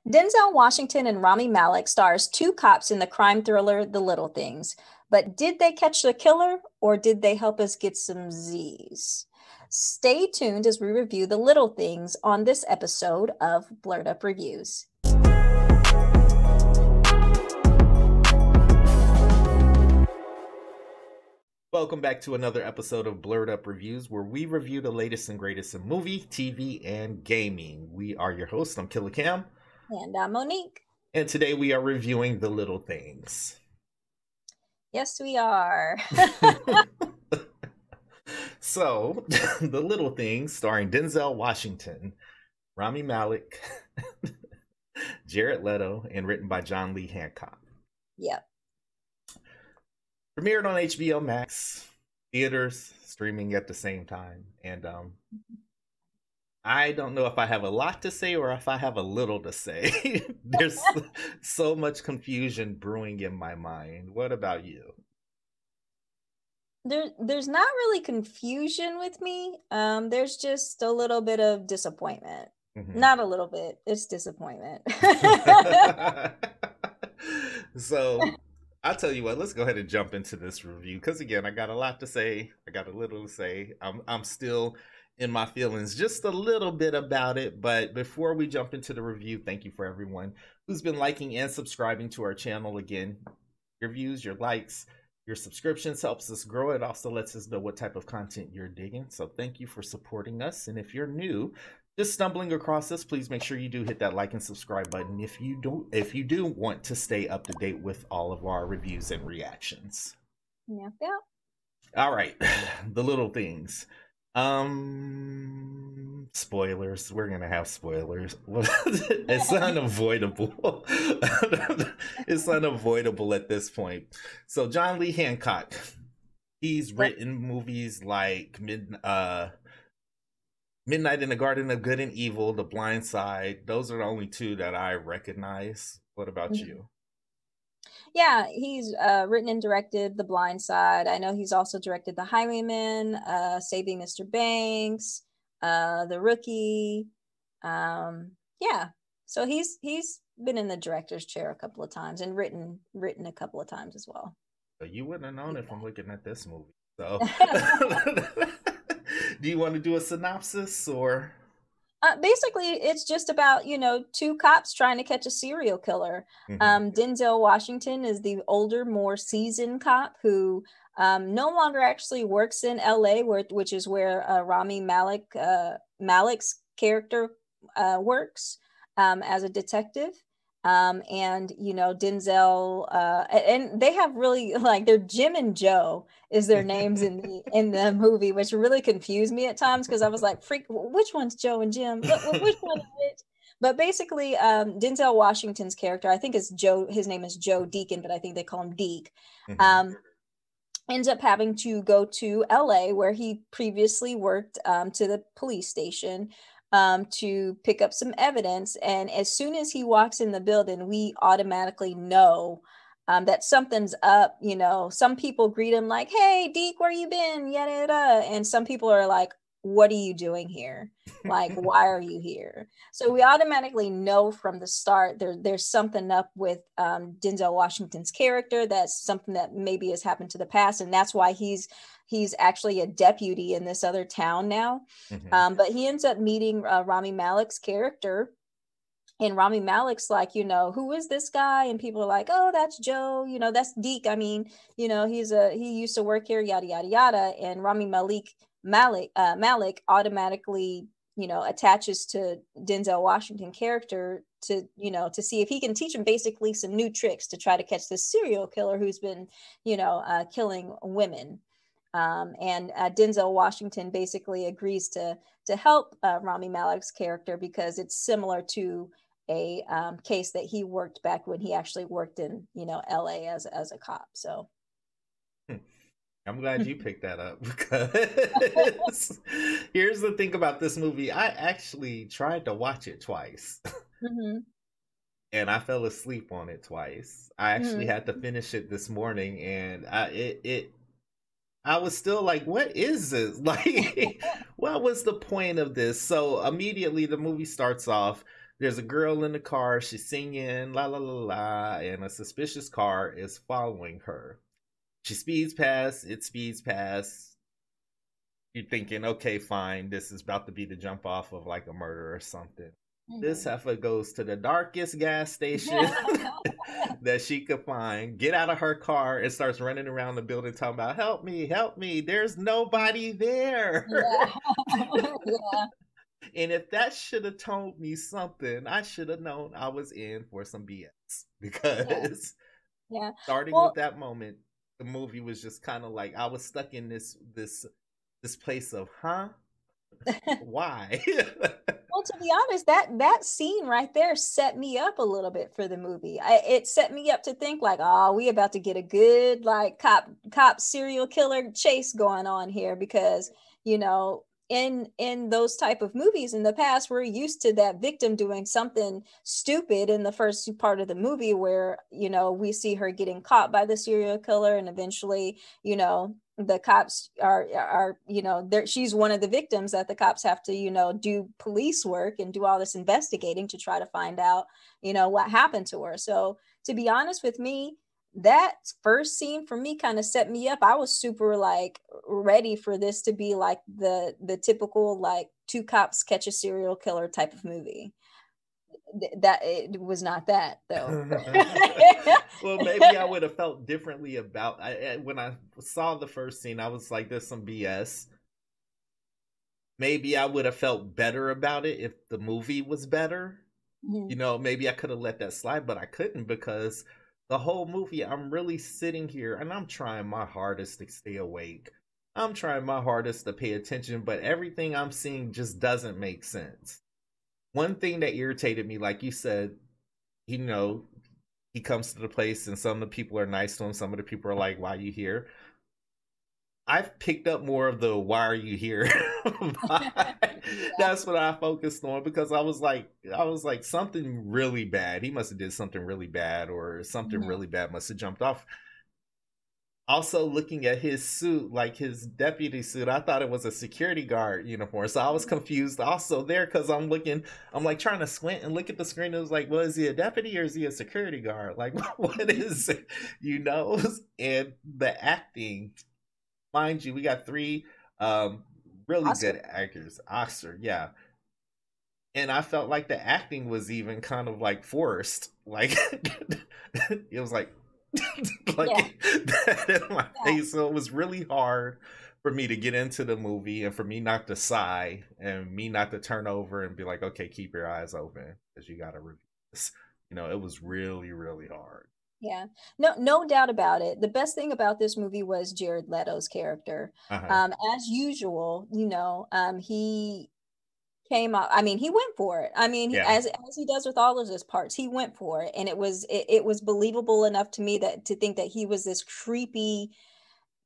Denzel Washington and Rami Malek stars two cops in the crime thriller The Little Things. But did they catch the killer or did they help us get some Z's? Stay tuned as we review The Little Things on this episode of Blerd Up Reviews. Welcome back to another episode of Blerd Up Reviews, where we review the latest and greatest in movie, TV, and gaming. We are your hosts. I'm Killer Cam. And I'm Monique. And today we are reviewing The Little Things. Yes, we are. So, The Little Things, starring Denzel Washington, Rami Malek, Jared Leto, and written by John Lee Hancock. Yep. Premiered on HBO Max, theaters, streaming at the same time. And I don't know if I have a lot to say or if I have a little to say. There's so much confusion brewing in my mind. What about you? There's not really confusion with me. There's just a little bit of disappointment. Mm-hmm. Not a little bit. It's disappointment. So I'll tell you what, let's go ahead and jump into this review. Because again, I got a lot to say. I got a little to say. I'm still in my feelings just a little bit about it. But before we jump into the review, thank you for everyone who's been liking and subscribing to our channel. Again, your views, your likes, your subscriptions helps us grow. It also lets us know what type of content you're digging. So thank you for supporting us. And if you're new, just stumbling across this, please make sure you do hit that like and subscribe button if you do want to stay up to date with all of our reviews and reactions. Yeah. All right. The Little Things. Spoilers. We're gonna have spoilers. It's unavoidable. It's unavoidable at this point. So John Lee Hancock, he's written movies like Midnight in the Garden of Good and Evil, The Blind Side. Those are the only two that I recognize. What about you? Yeah, he's written and directed The Blind Side. I know he's also directed The Highwayman, Saving Mr. Banks, The Rookie. Yeah, so he's been in the director's chair a couple of times and written a couple of times as well. So you wouldn't have known it from looking at this movie. So, do you want to do a synopsis or? Basically, it's just about, two cops trying to catch a serial killer. Mm-hmm. Denzel Washington is the older, more seasoned cop who no longer actually works in LA, which is where Rami Malek's character works as a detective. And Denzel and they have really they're Jim and Joe is their names in the movie, which really confused me at times because I was like, freak, which one's Joe and Jim? Which one is it? But basically, Denzel Washington's character, I think is Joe. His name is Joe Deacon, but I think they call him Deke. Mm-hmm. Ends up having to go to LA where he previously worked to the police station. To pick up some evidence. And as soon as he walks in the building, we automatically know that something's up. Some people greet him like, hey, Deke, where you been? Yada, yada. And some people are like, what are you doing here? Like, why are you here? So we automatically know from the start there's something up with Denzel Washington's character. That's something that maybe has happened to the past. And that's why he's actually a deputy in this other town now. Mm-hmm. But he ends up meeting Rami Malek's character. And Rami Malek's like, who is this guy? And people are like, oh, that's Joe. That's Deke. I mean, he used to work here, yada, yada, yada. And Rami Malek automatically, attaches to Denzel Washington character to see if he can teach him basically some new tricks to try to catch this serial killer who's been, killing women. And Denzel Washington basically agrees to help Rami Malek's character because it's similar to a case that he worked back when he actually worked in, LA as a cop. So I'm glad you picked that up because here's the thing about this movie. I actually tried to watch it twice. Mm-hmm. And I fell asleep on it twice. I actually had to finish it this morning, and I was still like, what is this? Like, what was the point of this? So immediately the movie starts off. There's a girl in the car. She's singing la la la la, and a suspicious car is following her. She speeds past. It speeds past. You're thinking, okay, fine. This is about to be the jump off of like a murder or something. This heifer goes to the darkest gas station that she could find, get out of her car, and starts running around the building talking about, help me, help me. There's nobody there. Yeah. And if that should have told me something, I should have known I was in for some BS. Because Yeah. starting with Well, that moment, the movie was just kind of like I was stuck in this place of, huh? Why? well, to be honest, that scene right there set me up a little bit for the movie. It set me up to think like, oh, we about to get a good like cop serial killer chase going on here because you know in those type of movies in the past we're used to that victim doing something stupid in the first part of the movie where we see her getting caught by the serial killer and eventually the cops are she's one of the victims that the cops have to do police work and do all this investigating to try to find out what happened to her. So to be honest with me, that first scene for me kind of set me up. I was super like ready for this to be like the typical like two cops catch a serial killer type of movie. That it was not that though. Well, maybe I would have felt differently about when I saw the first scene. I was like, "There's some BS." Maybe I would have felt better about it if the movie was better. Maybe I could have let that slide, but I couldn't because the whole movie, I'm really sitting here and I'm trying my hardest to stay awake. I'm trying my hardest to pay attention, but everything I'm seeing just doesn't make sense. One thing that irritated me, like you said, you know, he comes to the place and some of the people are nice to him. Some of the people are like, why are you here? I've picked up more of the why are you here That's what I focused on because I was like something really bad. He must have did something really bad or something Mhm. really bad must have jumped off. Also looking at his suit, like his deputy suit, I thought it was a security guard uniform. So I was confused also there because I'm like trying to squint and look at the screen. It was like, well, is he a deputy or is he a security guard? Like, what is it? And the acting, mind you, we got three really Oscar. good actors. Oscar, yeah. And I felt like the acting was even kind of like forced. Like it was like Yeah. like that in my Yeah. face. So it was really hard for me to get into the movie and for me not to sigh and me not to turn over and be like, okay, keep your eyes open because you gotta review this. It was really, really hard. Yeah, no doubt about it. The best thing about this movie was Jared Leto's character. Uh-huh. As usual, he came up. I mean, he went for it. I mean, Yeah. as he does with all of his parts, he went for it, and it was believable enough to me that to think that he was this creepy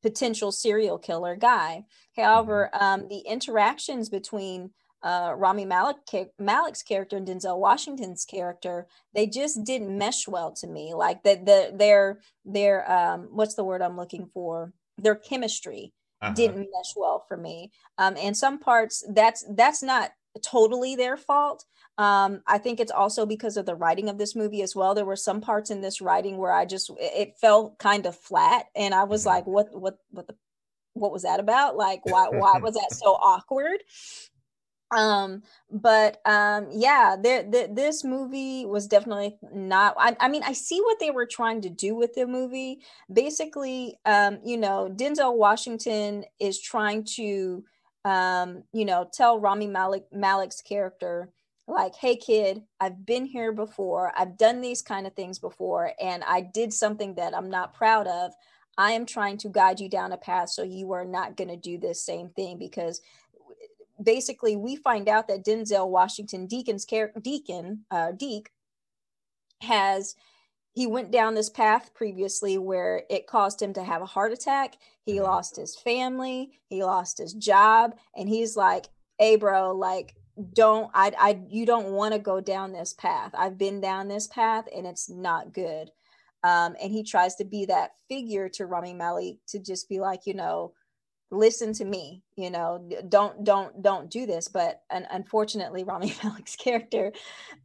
potential serial killer guy. Hmm. However, the interactions between Rami Malek's character and Denzel Washington's character, they just didn't mesh well to me. Like their what's the word I'm looking for? Their chemistry Uh-huh. didn't mesh well for me. And some parts that's not totally their fault. I think it's also because of the writing of this movie as well. There were some parts in this writing where it felt kind of flat, and I was Hmm. like, what was that about? Like, why was that so awkward? But yeah, this movie was definitely not. I mean, I see what they were trying to do with the movie. Basically, Denzel Washington is trying to, tell Malek's character, like, hey, kid, I've been here before. I've done these kind of things before, and I did something that I'm not proud of. I am trying to guide you down a path so you are not going to do this same thing because basically we find out that Denzel Washington Deke has he went down this path previously where it caused him to have a heart attack. He Hmm. lost his family, he lost his job, and he's like, "Hey bro, like don't I you don't want to go down this path. I've been down this path and it's not good." And he tries to be that figure to Rami Malek to just be like, listen to me, don't do this. But unfortunately, Rami Malek's character,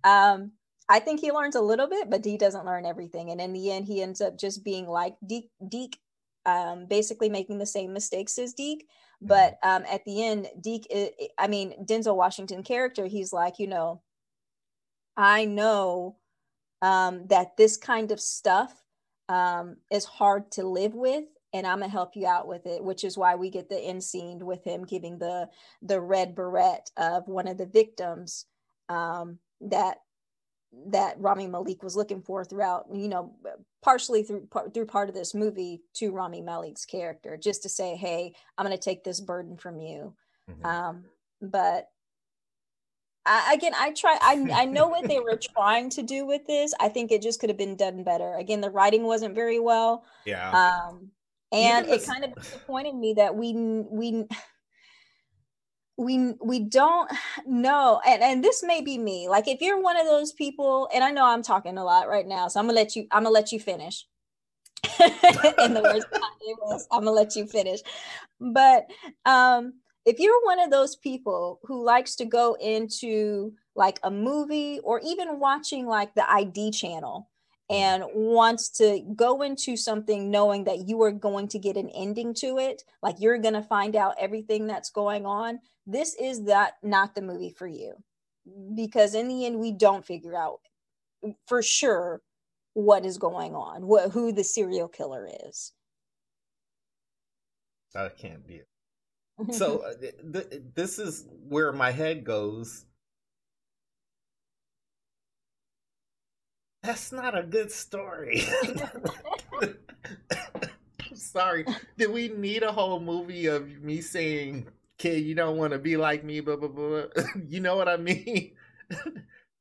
I think he learns a little bit, but he doesn't learn everything. And in the end, he ends up just being like Deke, basically making the same mistakes as Deke. But at the end, Denzel Washington character, he's like, I know that this kind of stuff is hard to live with, and I'm gonna help you out with it, which is why we get the end scene with him giving the red beret of one of the victims, that Rami Malek was looking for throughout, partially through part of this movie, to Rami Malek's character, just to say, hey, I'm going to take this burden from you. But I know what they were trying to do with this. I think it just could have been done better. Again, the writing wasn't very well. Yeah. And it kind of disappointed me that we don't know, and this may be me, like, if you're one of those people, and I know I'm talking a lot right now, so I'm gonna let you finish. In the words I'm gonna let you finish. But if you're one of those people who likes to go into like a movie or even watching like the ID channel and wants to go into something knowing that you are going to get an ending to it, like you're going to find out everything that's going on, this is not the movie for you. Because in the end, we don't figure out for sure what is going on, who the serial killer is. That can't be it. So this is where my head goes. That's not a good story. I'm sorry. Did we need a whole movie of me saying, kid, you don't want to be like me, blah, blah, blah? You know what I mean?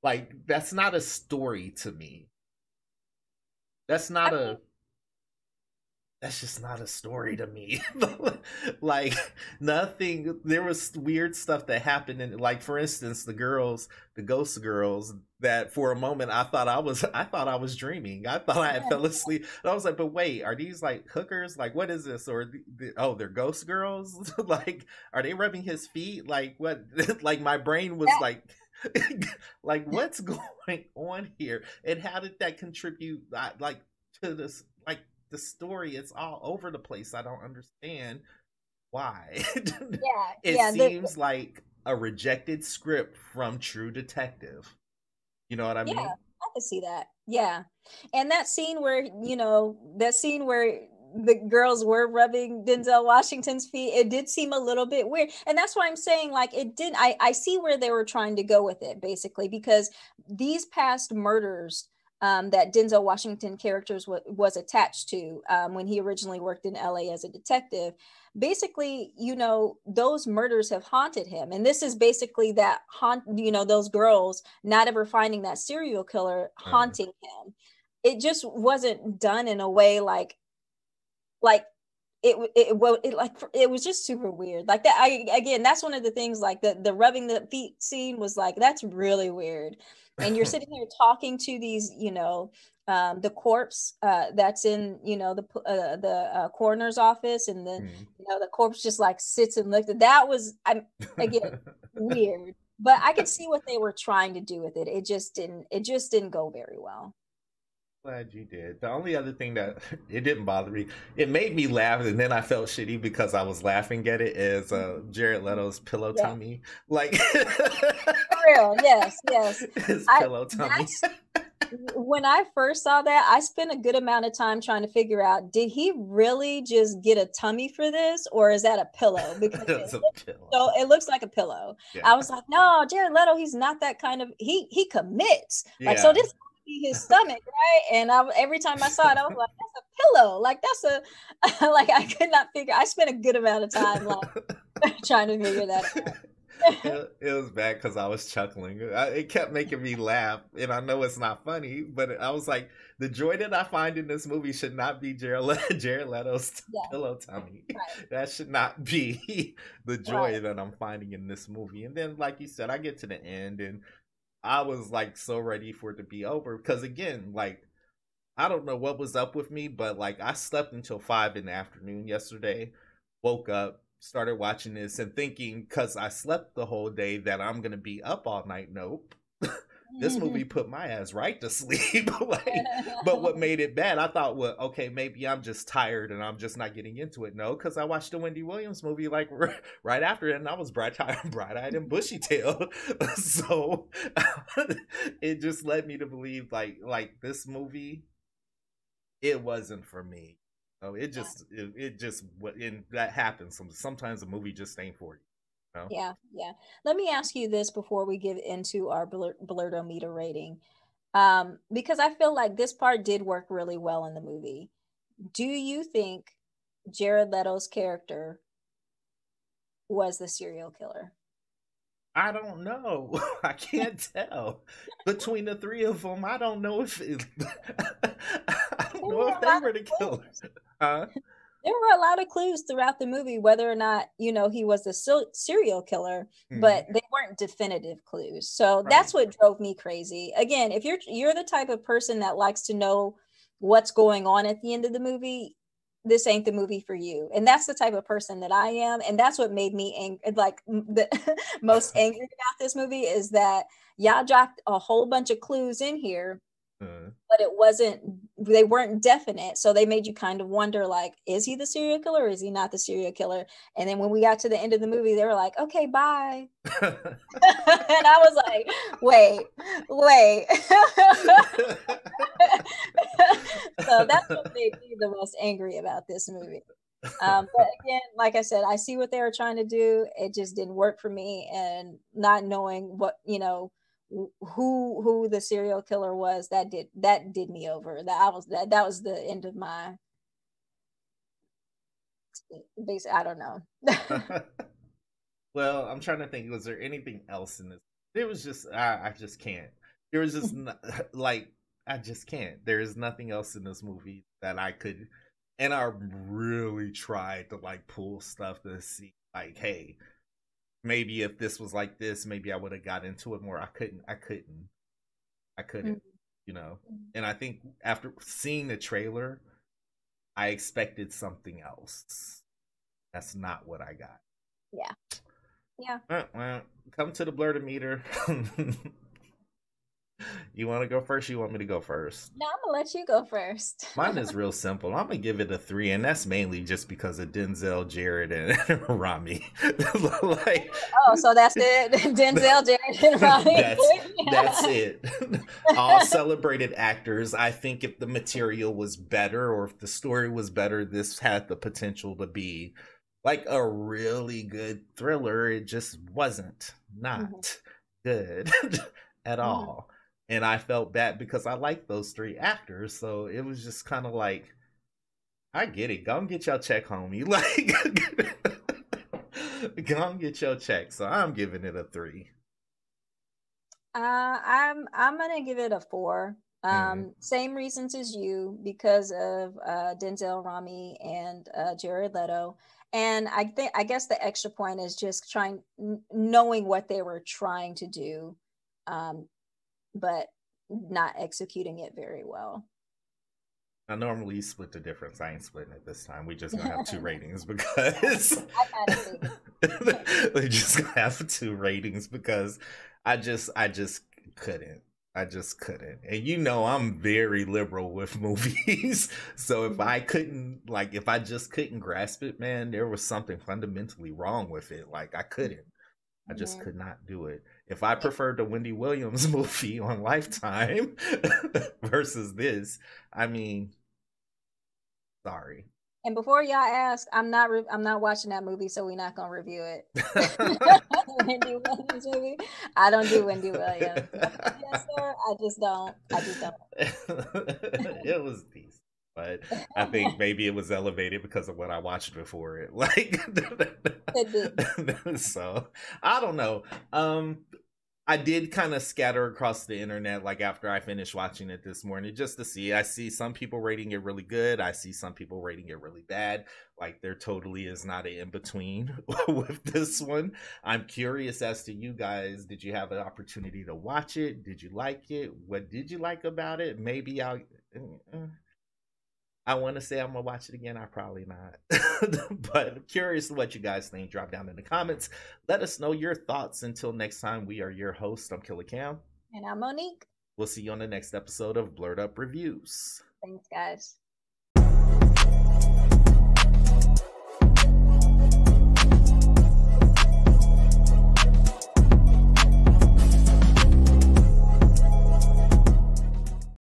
Like, that's not a story to me. That's just not a story to me. Like, nothing. There was weird stuff that happened in, like, for instance, the ghost girls, that for a moment I thought I was dreaming. I thought I had fell asleep. And I was like, but wait, are these like hookers? Like, what is this? Or they're ghost girls? Like, are they rubbing his feet? Like, what? Like, my brain was like like, what's going on here? And how did that contribute, like, to this, like, the story? It's all over the place. I don't understand why. It seems like a rejected script from True Detective. You know what I mean? I can see that. Yeah. And that scene where, the girls were rubbing Denzel Washington's feet, it did seem a little bit weird. And that's why I'm saying, like, it didn't, I see where they were trying to go with it, basically, because these past murders that Denzel Washington characters was attached to when he originally worked in LA as a detective, basically, those murders have haunted him. And this is basically that those girls not ever finding that serial killer haunting him. It just wasn't done in a way like it was just super weird like that. Again, that's one of the things, like the rubbing the feet scene was like, that's really weird. And you're sitting here talking to these, the corpse that's in, the coroner's office, and the corpse just like sits and looks. That was, again, weird. But I could see what they were trying to do with it. It just didn't go very well. Glad you did. The only other thing that it didn't bother me, it made me laugh, and then I felt shitty because I was laughing at it, is Jared Leto's pillow tummy. Like, for real, yes. His pillow tummy. When I first saw that, I spent a good amount of time trying to figure out, did he really just get a tummy for this, or is that a pillow? Because it looks like a pillow. Yeah. I was like, no, Jared Leto, he's not that kind of, he commits. Like, so this his stomach, right? And every time I saw it, I was like, that's a pillow. Like, that's a like, I could not figure. I spent a good amount of time like trying to figure that out. It was bad because I was chuckling. It kept making me laugh, and I know it's not funny, but I was like, the joy that I find in this movie should not be Jared Leto's pillow tummy. Right. That should not be the joy that I'm finding in this movie. And then, like you said, I get to the end, and I was like so ready for it to be over, because again, like, I don't know what was up with me, but like, I slept until 5 in the afternoon yesterday, woke up, started watching this and thinking, because I slept the whole day, that I'm gonna be up all night. Nope. This movie put my ass right to sleep. Like, but what made it bad, I thought, well, okay, maybe I'm just tired and I'm just not getting into it. No, because I watched the Wendy Williams movie like right after it, and I was bright-eyed and bushy-tailed. So it just led me to believe like this movie, it wasn't for me. So it just and that happens. Sometimes a movie just ain't for you. You know? Yeah, yeah. Let me ask you this before we get into our Blerdometer rating. Because I feel like this part did work really well in the movie. Do you think Jared Leto's character was the serial killer? I don't know. I can't tell between the three of them. I don't know if I don't There know were if a they lot were the of killers. clues. Huh? There were a lot of clues throughout the movie, whether or not, he was the serial killer, Hmm. but they weren't definitive clues. So that's Right. what drove me crazy. Again, if you're the type of person that likes to know what's going on at the end of the movie, this ain't the movie for you. And that's the type of person that I am, and that's what made me like the most angry about this movie is that y'all dropped a whole bunch of clues in here, Uh, but they weren't definite, so they made you kind of wonder, like, is he the serial killer or is he not the serial killer? And then when we got to the end of the movie, they were like, okay, bye. And I was like, wait. So that's what made me the most angry about this movie. But again, like I said, I see what they were trying to do. It just didn't work for me, and not knowing what, who the serial killer was, that did me over. That was the end of my basic. I don't know. well, I'm trying to think. Was there anything else in this? It was just I just can't. There was just like I just can't. There is nothing else in this movie that I could, and I really tried to like pull stuff to see like, hey, maybe if this was like this, maybe I would have got into it more. I couldn't. I couldn't. You know. And I think after seeing the trailer, I expected something else. That's not what I got. Yeah, yeah. Well, come to the Blerdometer. You want to go first? You want me to go first? No, I'm gonna let you go first. Mine is real simple. I'm gonna give it a 3, and that's mainly just because of Denzel, Jared, and Rami. Like, Oh, so that's it. Denzel, Jared, and Rami. that's it. All celebrated actors. I think if the material was better or if the story was better, this had the potential to be like a really good thriller. It just wasn't. Not good at Mhm. all. And I felt bad because I like those three actors. So it was just kind of like, I get it. Go and get your check, homie. Like, go and get your check. So I'm giving it a 3. I'm gonna give it a 4. Mm. Same reasons as you, because of Denzel, Rami, and Jared Leto. And I guess the extra point is just knowing what they were trying to do, um, but not executing it very well. I normally split the difference. I ain't splitting it this time. We just gonna have 2 ratings because I kind of figured. we just gonna have 2 ratings because I just couldn't. I just couldn't. And you know I'm very liberal with movies. So if I couldn't like if I just couldn't grasp it, man, there was something fundamentally wrong with it. Like I couldn't. I just Mhm. could not do it. If I preferred the Wendy Williams movie on Lifetime versus this, I mean, sorry. And before y'all ask, I'm not watching that movie, so we're not gonna review it. Wendy Williams movie. I don't do Wendy Williams. Yes, sir. I just don't. It was decent, but I think maybe it was elevated because of what I watched before it. Like, Could be. so I don't know. I did kind of scatter across the internet like after I finished watching it this morning just to see. I see some people rating it really good. I see some people rating it really bad. Like there totally is not an in between with this one. I'm curious as to you guys. Did you have an opportunity to watch it? Did you like it? What did you like about it? Maybe I'll. I want to say I'm gonna watch it again. I probably not, but I'm curious what you guys think. Drop down in the comments. Let us know your thoughts. Until next time, we are your host. I'm Killer Cam, And I'm Monique. we'll see you on the next episode of Blerd Up Reviews. Thanks, guys.